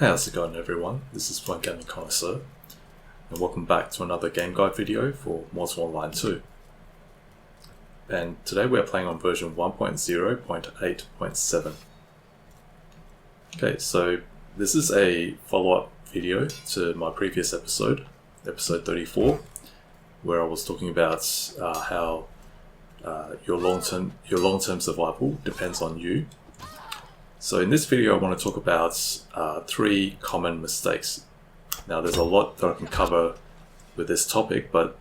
Hey, how's it going everyone? This is Point Gaming Connoisseur, and welcome back to another game guide video for Mortal Online 2. And today we're playing on version 1.0.8.7. Okay, so this is a follow-up video to my previous episode, episode 34, where I was talking about how your long-term survival depends on you. So in this video I want to talk about 3 common mistakes. Now there's a lot that I can cover with this topic, but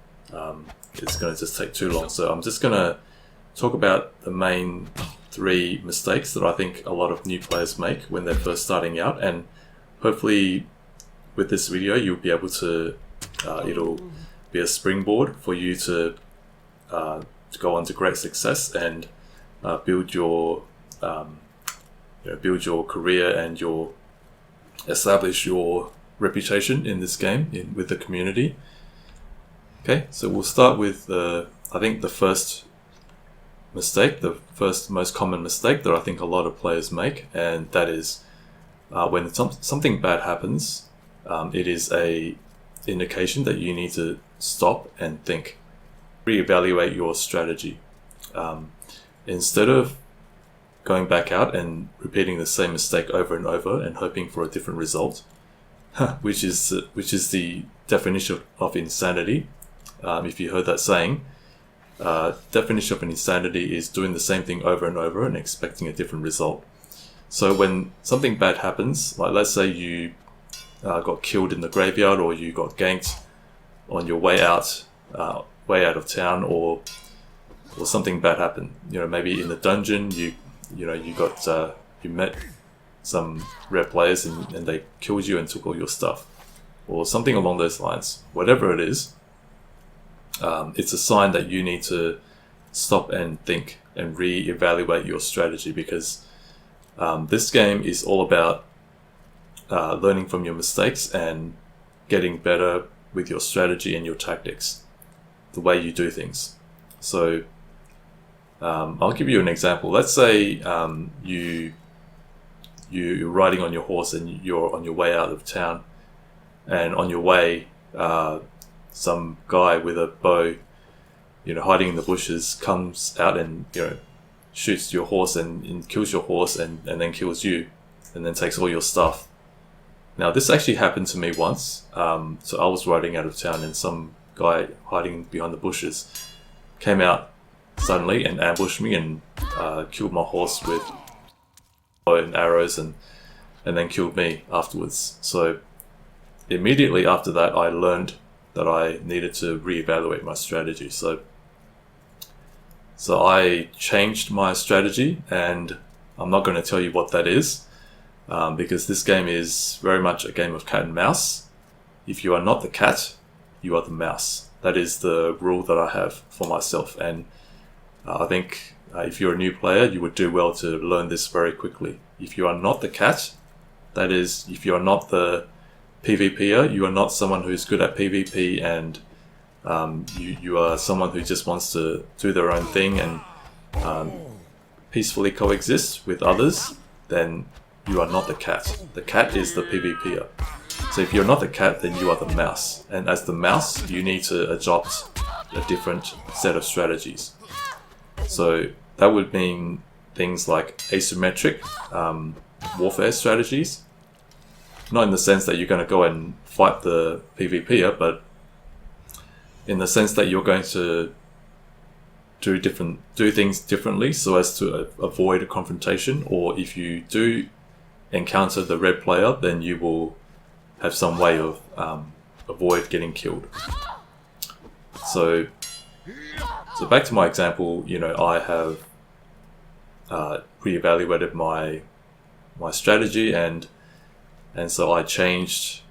it's going to just take too long. So I'm just going to talk about the main 3 mistakes that I think a lot of new players make when they're first starting out, and hopefully with this video you'll be able to, it'll be a springboard for you to go on to great success and build your career and establish your reputation in this game with the community. Okay, so we'll start with I think the first mistake, the first most common mistake that I think a lot of players make, and that is when something bad happens, it is a indication that you need to stop and think, reevaluate your strategy. Instead of going back out and repeating the same mistake over and over and hoping for a different result, which is the definition of insanity. If you heard that saying, definition of insanity is doing the same thing over and over and expecting a different result. So when something bad happens, like let's say you got killed in the graveyard, or you got ganked on your way out of town, or something bad happened. Maybe in the dungeon you met some rare players and they killed you and took all your stuff, or something along those lines. Whatever it is, it's a sign that you need to stop and think and re-evaluate your strategy, because this game is all about learning from your mistakes and getting better with your strategy and your tactics, the way you do things. So I'll give you an example. Let's say you're riding on your horse and you're on your way out of town, and on your way some guy with a bow hiding in the bushes comes out and shoots your horse and kills your horse and then kills you and then takes all your stuff. Now this actually happened to me once. So I was riding out of town and some guy hiding behind the bushes came out suddenly and ambushed me and killed my horse with bow and arrows and then killed me afterwards. So immediately after that I learned that I needed to reevaluate my strategy. So I changed my strategy, and I'm not going to tell you what that is, because this game is very much a game of cat and mouse. If you are not the cat, you are the mouse. That is the rule that I have for myself, and I think if you're a new player, you would do well to learn this very quickly. If you are not the cat, that is, if you are not the PvPer, you are not someone who's good at PvP, and you are someone who just wants to do their own thing and peacefully coexist with others, then you are not the cat. The cat is the PvPer. So if you're not the cat, then you are the mouse. And as the mouse, you need to adopt a different set of strategies. So that would mean things like asymmetric warfare strategies. Not in the sense that you're going to go and fight the PvPer, but in the sense that you're going to do things differently so as to avoid a confrontation, or if you do encounter the red player, then you will have some way of avoid getting killed. So back to my example, I have reevaluated my strategy, and so I changed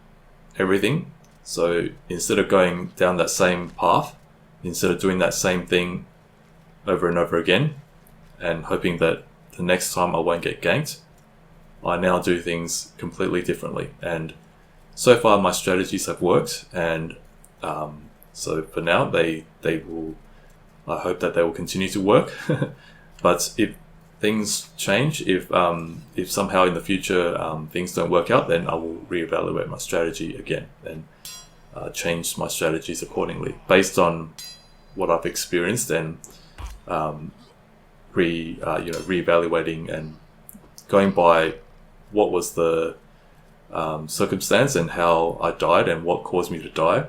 everything. So instead of going down that same path, instead of doing that same thing over and over again and hoping that the next time I won't get ganked, I now do things completely differently. And so far my strategies have worked, and so for now they will, I hope that they will continue to work. But things change, if somehow in the future things don't work out, then I will reevaluate my strategy again and change my strategies accordingly based on what I've experienced, and reevaluating and going by what was the circumstance and how I died and what caused me to die.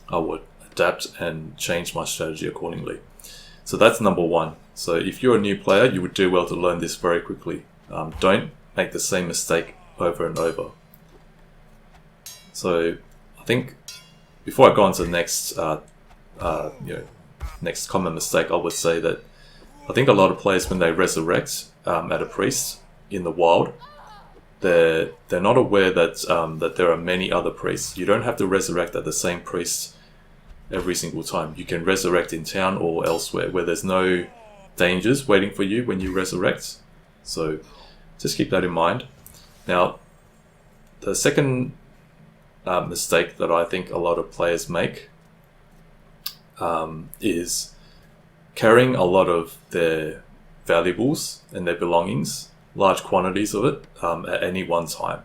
I would adapt and change my strategy accordingly. So that's number one. So if you're a new player, you would do well to learn this very quickly. Don't make the same mistake over and over. So I think before I go on to the next next common mistake, I would say that I think a lot of players, when they resurrect at a priest in the wild, they're not aware that that there are many other priests. You don't have to resurrect at the same priest every single time. You can resurrect in town or elsewhere where there's no dangers waiting for you when you resurrect. So just keep that in mind. Now, the second mistake that I think a lot of players make is carrying a lot of their valuables and their belongings, large quantities of it, at any one time.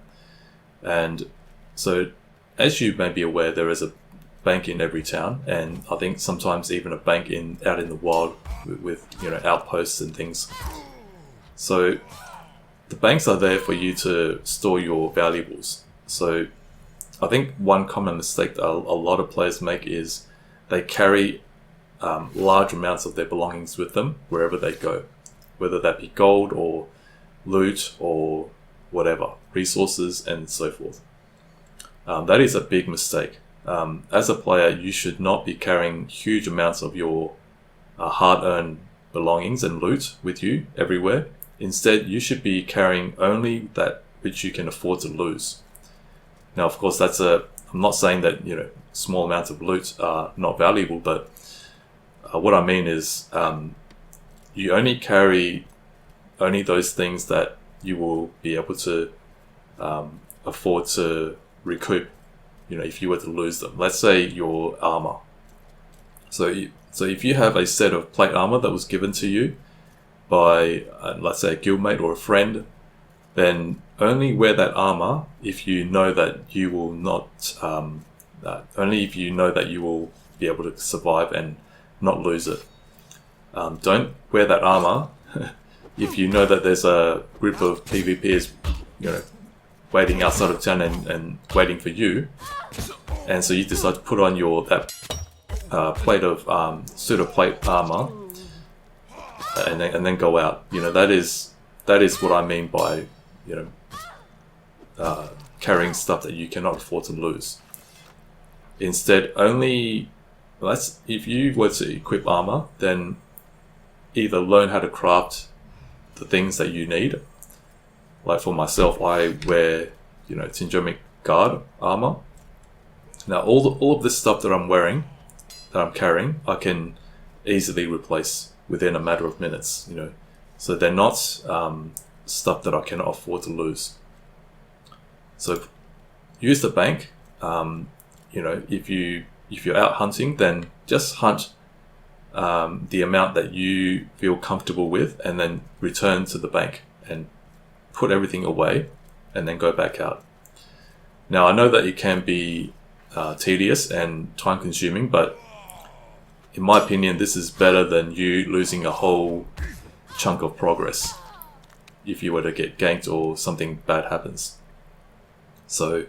And so, as you may be aware, there is a bank in every town, and I think sometimes even a bank out in the wild with outposts and things. So the banks are there for you to store your valuables. So I think one common mistake that a lot of players make is they carry large amounts of their belongings with them wherever they go, whether that be gold or loot or whatever, resources and so forth. That is a big mistake. As a player, you should not be carrying huge amounts of your hard-earned belongings and loot with you everywhere. Instead, you should be carrying only that which you can afford to lose. Now, of course, I'm not saying that small amounts of loot are not valuable, but what I mean is you only carry only those things that you will be able to afford to recoup. If you were to lose them, let's say your armor. So if you have a set of plate armor that was given to you by, let's say, a guildmate or a friend, then only wear that armor if you know that you will not, only if you know that you will be able to survive and not lose it. Don't wear that armor if you know that there's a group of PvPers, waiting outside of town and waiting for you, and so you decide to put on that plate of suit of plate armor and then go out. That is what I mean by carrying stuff that you cannot afford to lose. Instead, if you were to equip armor, then either learn how to craft the things that you need. Like for myself, I wear, Tinjomic Guard armor. Now, all of this stuff that I'm wearing, that I'm carrying, I can easily replace within a matter of minutes. So they're not stuff that I cannot afford to lose. So use the bank. If you're out hunting, then just hunt the amount that you feel comfortable with, and then return to the bank and put everything away and then go back out. Now, I know that it can be tedious and time consuming, but in my opinion, this is better than you losing a whole chunk of progress if you were to get ganked or something bad happens. So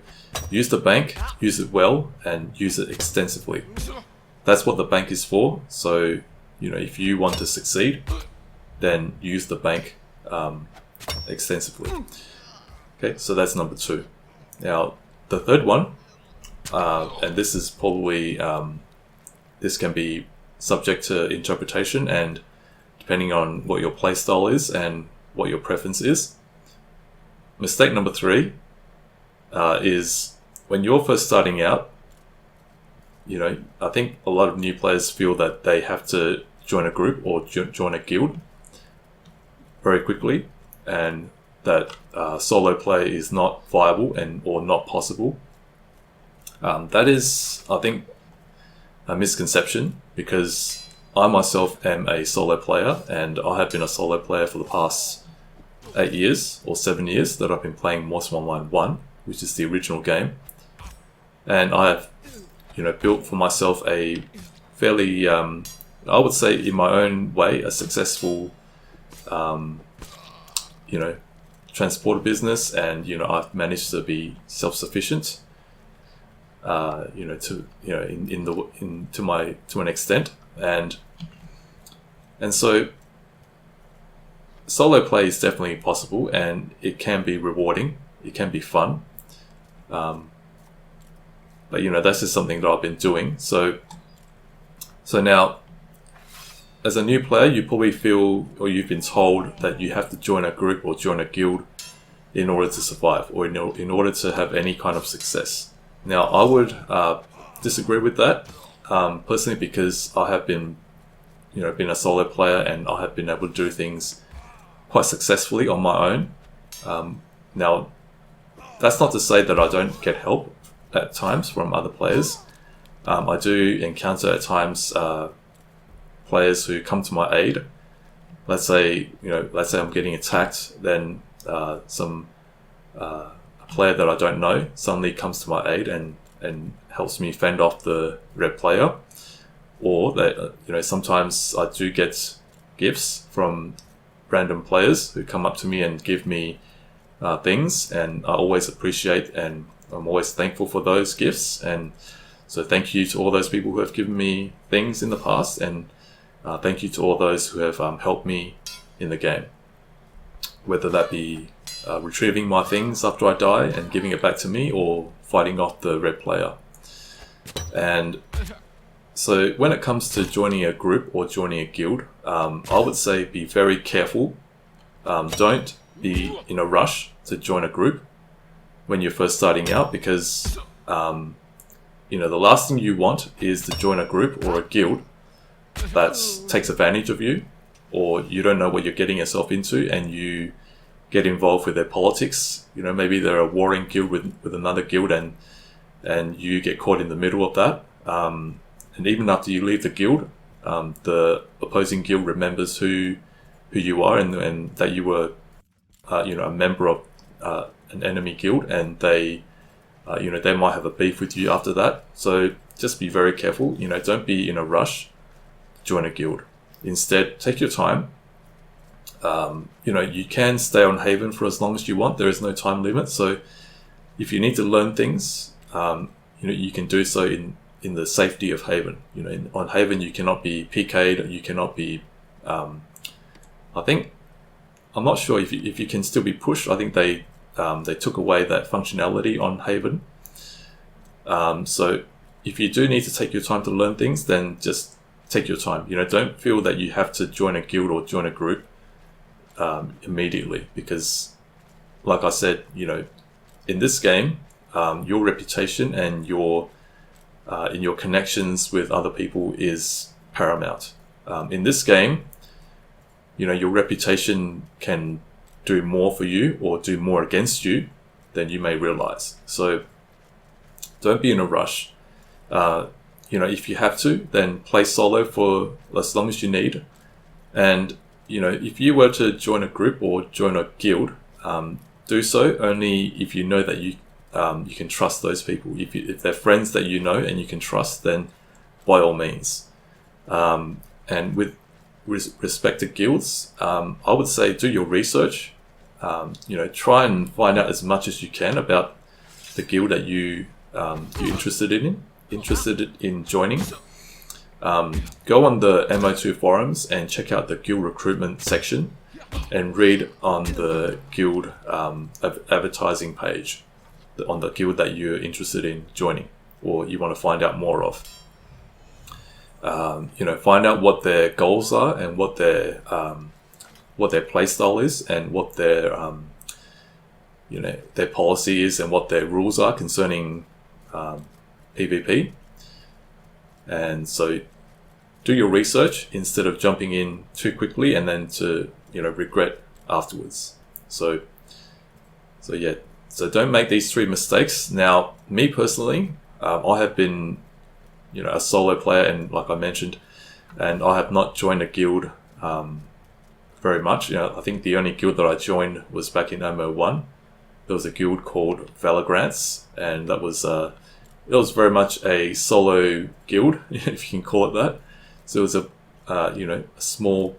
use the bank, use it well, and use it extensively. That's what the bank is for. So, if you want to succeed, then use the bank extensively. Okay, so that's number 2. Now, the third one, and this is probably, this can be subject to interpretation and depending on what your playstyle is and what your preference is. Mistake number 3 is when you're first starting out, I think a lot of new players feel that they have to join a group or join a guild very quickly, and that solo play is not viable or not possible. That is, I think, a misconception, because I myself am a solo player, and I have been a solo player for the past 8 years or 7 years that I've been playing Monster Online 1, which is the original game. And I have, built for myself a fairly, I would say in my own way, a successful, transporter business, and I've managed to be self-sufficient, to an extent, and so solo play is definitely possible, and it can be rewarding. It can be fun, but that's just something that I've been doing. So now, as a new player, you probably feel, or you've been told, that you have to join a group or join a guild in order to survive, or in order to have any kind of success. Now, I would disagree with that, personally, because I have been a solo player, and I have been able to do things quite successfully on my own. Now, that's not to say that I don't get help at times from other players. I do encounter at times players who come to my aid. Let's say I'm getting attacked, then a player that I don't know suddenly comes to my aid and helps me fend off the red player. Or that sometimes I do get gifts from random players who come up to me and give me things, and I always appreciate, and I'm always thankful for those gifts. And so thank you to all those people who have given me things in the past, and thank you to all those who have helped me in the game, whether that be retrieving my things after I die and giving it back to me, or fighting off the red player. And so when it comes to joining a group or joining a guild, I would say be very careful. Don't be in a rush to join a group when you're first starting out, because the last thing you want is to join a group or a guild that takes advantage of you, or you don't know what you're getting yourself into, and you get involved with their politics. Maybe they're a warring guild with another guild, and you get caught in the middle of that. And even after you leave the guild, the opposing guild remembers who you are, and that you were a member of an enemy guild, and they might have a beef with you after that. So just be very careful. Don't be in a rush to join a guild. Instead, take your time. You can stay on Haven for as long as you want. There is no time limit. So if you need to learn things, you can do so in the safety of Haven. On Haven, you cannot be PK'd. You cannot be. I'm not sure if you can still be pushed. I think they took away that functionality on Haven. So if you do need to take your time to learn things, then just take your time. Don't feel that you have to join a guild or join a group immediately, because, like I said, in this game, your reputation and your connections with other people is paramount. In this game, your reputation can do more for you or do more against you than you may realize. So don't be in a rush. If you have to, then play solo for as long as you need. And if you were to join a group or join a guild, do so only if you know that you can trust those people. If they're friends that you know and you can trust, then by all means. And with respect to guilds, I would say do your research. Try and find out as much as you can about the guild that you're interested in joining. Go on the MO2 forums and check out the guild recruitment section, and read on the guild advertising page on the guild that you're interested in joining, or you want to find out more of. Find out what their goals are, and what their play style is, and what their policy is, and what their rules are concerning PvP. And so do your research instead of jumping in too quickly and then to regret afterwards. So don't make these 3 mistakes. Now, me personally, I have been a solo player, and like I mentioned, and I have not joined a guild very much. I think the only guild that I joined was back in MMO1. There was a guild called Valorants, and that was it was very much a solo guild, if you can call it that. So it was a small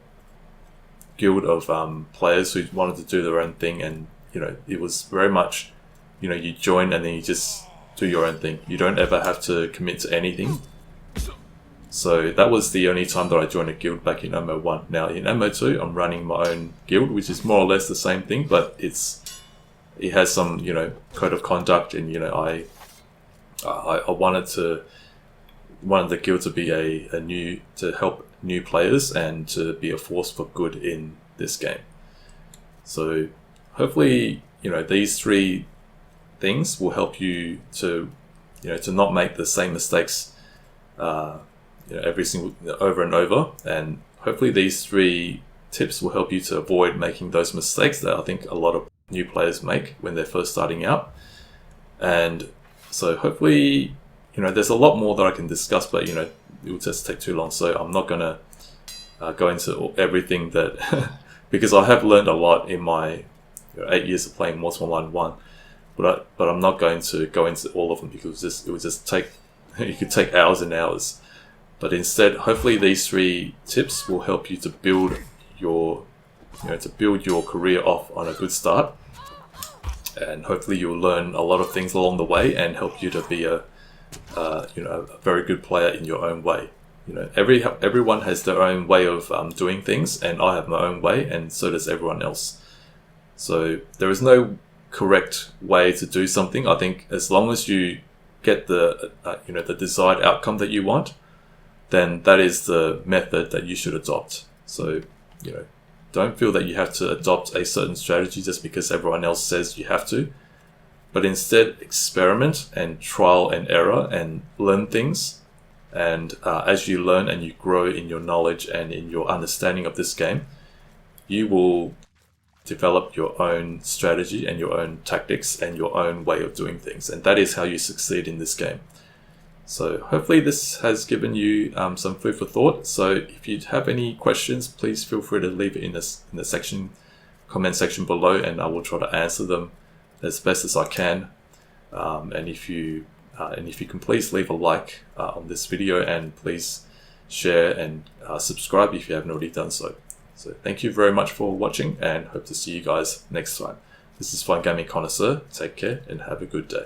guild of players who wanted to do their own thing, and it was very much you join and then you just do your own thing. You don't ever have to commit to anything. So that was the only time that I joined a guild back in MMO1. Now in MMO2, I'm running my own guild, which is more or less the same thing, but it has some code of conduct, and I wanted the guild to be to help new players and to be a force for good in this game. So hopefully these 3 things will help you to to not make the same mistakes every single over and over, and hopefully these 3 tips will help you to avoid making those mistakes that I think a lot of new players make when they're first starting out. And so hopefully there's a lot more that I can discuss, but it will just take too long, so I'm not gonna go into everything that because I have learned a lot in my 8 years of playing Modern Warfare 1, but I'm not going to go into all of them because it would just take you could take hours and hours. But instead, hopefully these 3 tips will help you to build your career off on a good start, and hopefully you'll learn a lot of things along the way and help you to be a very good player in your own way. Everyone has their own way of doing things, and I have my own way, and so does everyone else. So there is no correct way to do something. I think as long as you get the the desired outcome that you want, then that is the method that you should adopt. So don't feel that you have to adopt a certain strategy just because everyone else says you have to, but instead experiment and trial and error and learn things. And as you learn and you grow in your knowledge and in your understanding of this game, you will develop your own strategy and your own tactics and your own way of doing things. And that is how you succeed in this game. So hopefully this has given you some food for thought. So if you have any questions, please feel free to leave it in the comment section below, and I will try to answer them as best as I can. And if you can please leave a like on this video, and please share and subscribe if you haven't already done so. So thank you very much for watching, and hope to see you guys next time. This is Fine Gaming Connoisseur. Take care and have a good day.